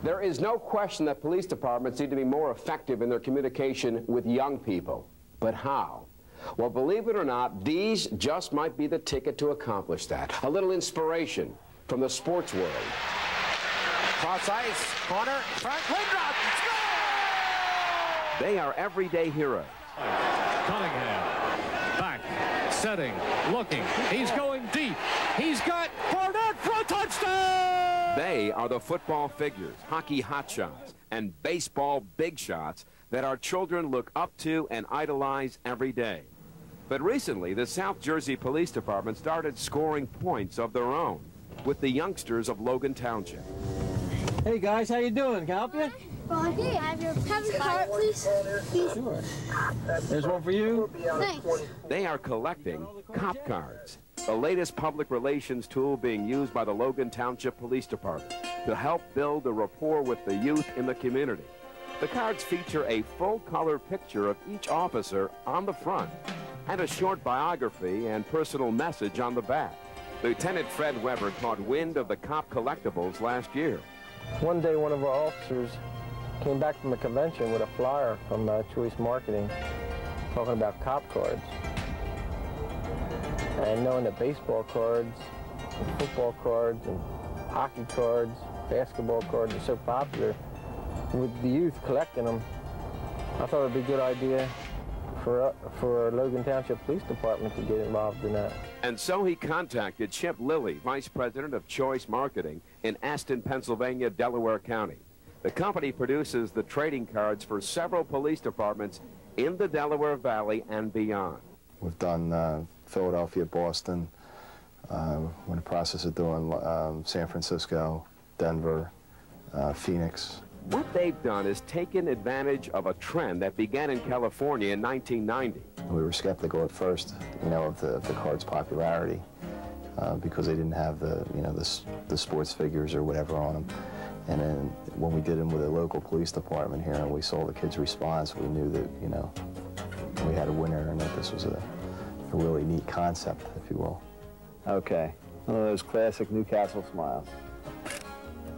There is no question that police departments need to be more effective in their communication with young people. But how? Well, believe it or not, these just might be the ticket to accomplish that. A little inspiration from the sports world. Cross ice, corner, front, Windrop, score! They are everyday heroes. Cunningham, back, setting, looking, he's going deep. He's got Barnett for a touchdown! They are the football figures, hockey hotshots, and baseball big shots that our children look up to and idolize every day. But recently, the South Jersey Police Department started scoring points of their own with the youngsters of Logan Township. Hey guys, how you doing? Can I help you? Hey, have your card, please? Sure. There's one for you. Thanks. They are collecting cop cards, the latest public relations tool being used by the Logan Township Police Department to help build a rapport with the youth in the community. The cards feature a full-color picture of each officer on the front and a short biography and personal message on the back. Lieutenant Fred Weber caught wind of the cop collectibles last year. One day, one of our officers came back from a convention with a flyer from Choice Marketing talking about cop cards. And knowing that baseball cards, and football cards, and hockey cards, basketball cards are so popular, with the youth collecting them, I thought it would be a good idea for Logan Township Police Department to get involved in that. And so he contacted Chip Lilly, Vice President of Choice Marketing in Aston, Pennsylvania, Delaware County. The company produces the trading cards for several police departments in the Delaware Valley and beyond. We've done Philadelphia, Boston. We're in the process of doing San Francisco, Denver, Phoenix. What they've done is taken advantage of a trend that began in California in 1990. We were skeptical at first, of the card's popularity because they didn't have the sports figures or whatever on them. And then when we did them with a local police department here and we saw the kids' response, we knew that, we had a winner and that this was a really neat concept, if you will. Okay, one of those classic Newcastle smiles.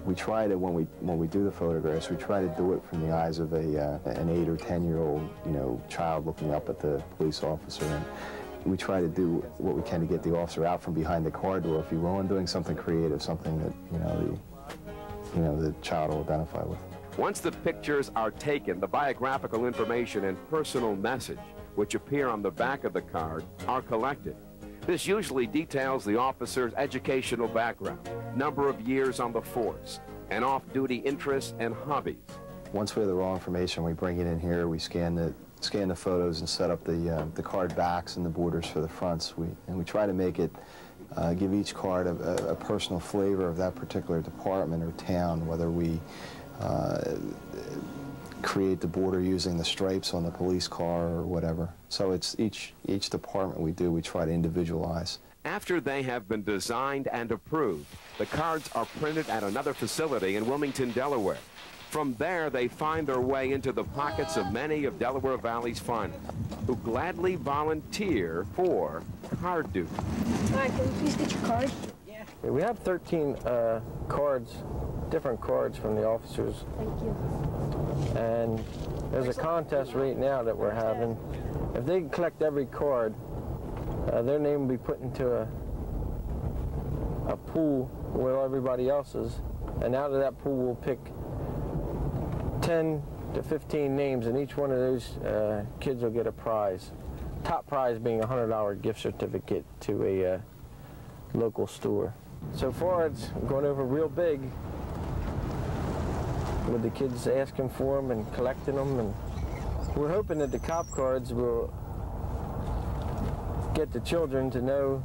We try to, when we do the photographs, we try to do it from the eyes of an 8 or 10-year-old, child looking up at the police officer. And we try to do what we can to get the officer out from behind the car door, if you will, and doing something creative, something that, the child will identify with. Once the pictures are taken, the biographical information and personal message, which appear on the back of the card, are collected. This usually details the officer's educational background, number of years on the force, and off-duty interests and hobbies. Once we have the raw information, we bring it in here, we scan the photos and set up the card backs and the borders for the fronts. And we try to make it, give each card a personal flavor of that particular department or town, whether we create the border using the stripes on the police car or whatever. So it's each department we try to individualize. After they have been designed and approved, the cards are printed at another facility in Wilmington, Delaware. From there, they find their way into the pockets of many of Delaware Valley's finest, who gladly volunteer for card duty. Hi, can we please get your card? Yeah. We have 13 cards, different cards from the officers. Thank you. And there's a contest right now that we're having. If they collect every card, their name will be put into a pool with everybody else's, and out of that pool we'll pick 10 to 15 names, and each one of those kids will get a prize. Top prize being a $100 gift certificate to a local store. So far it's going over real big, with the kids asking for them and collecting them, and we're hoping that the cop cards will get the children to know,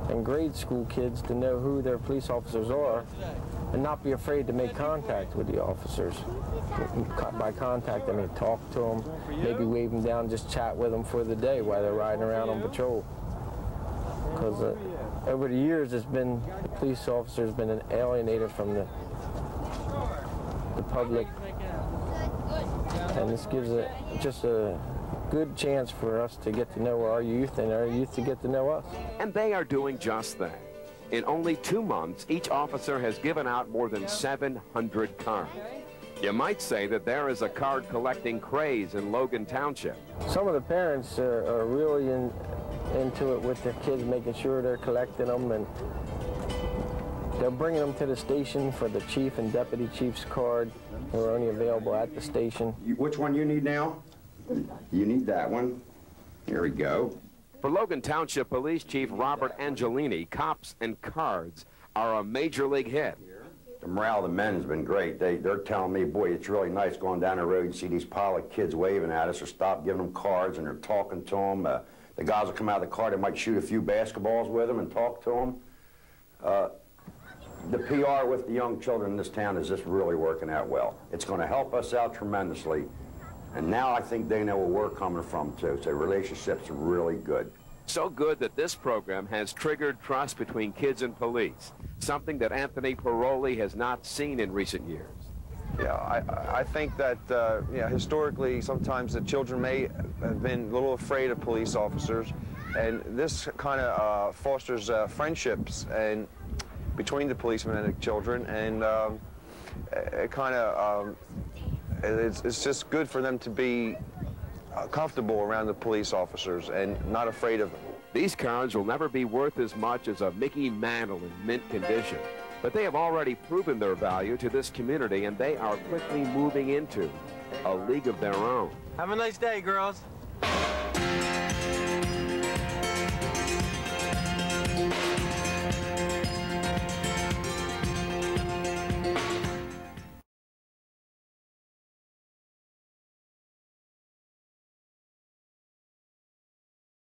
and grade school kids to know who their police officers are and not be afraid to make contact with the officers. By contact, I mean talk to them, maybe wave them down, just chat with them for the day while they're riding around on patrol. Because over the years, the police officer's been alienated from the public, and this gives just a good chance for us to get to know our youth and our youth to get to know us. And they are doing just that. In only 2 months, each officer has given out more than 700 cards. You might say that there is a card collecting craze in Logan Township. Some of the parents are really into it with their kids, making sure they're collecting them, and they're bringing them to the station for the chief and deputy chief's card. They're only available at the station. Which one you need now? You need that one. Here we go. For Logan Township Police Chief Robert Angelini, cops and cards are a major league hit. The morale of the men has been great. They're telling me, boy, it's really nice going down the road and see these pile of kids waving at us or stop giving them cards, and they're talking to them. The guys will come out of the car, they might shoot a few basketballs with them and talk to them. The PR with the young children in this town is just really working out well. It's going to help us out tremendously. And now I think they know where we're coming from, too. So relationships are really good. So good that this program has triggered trust between kids and police, something that Anthony Paroli has not seen in recent years. Yeah, I think that, historically, sometimes the children may have been a little afraid of police officers, and this kind of fosters friendships and between the policemen and the children, and it kind of, it's just good for them to be comfortable around the police officers and not afraid of them. These cards will never be worth as much as a Mickey Mantle in mint condition, but they have already proven their value to this community, and they are quickly moving into a league of their own. Have a nice day, girls.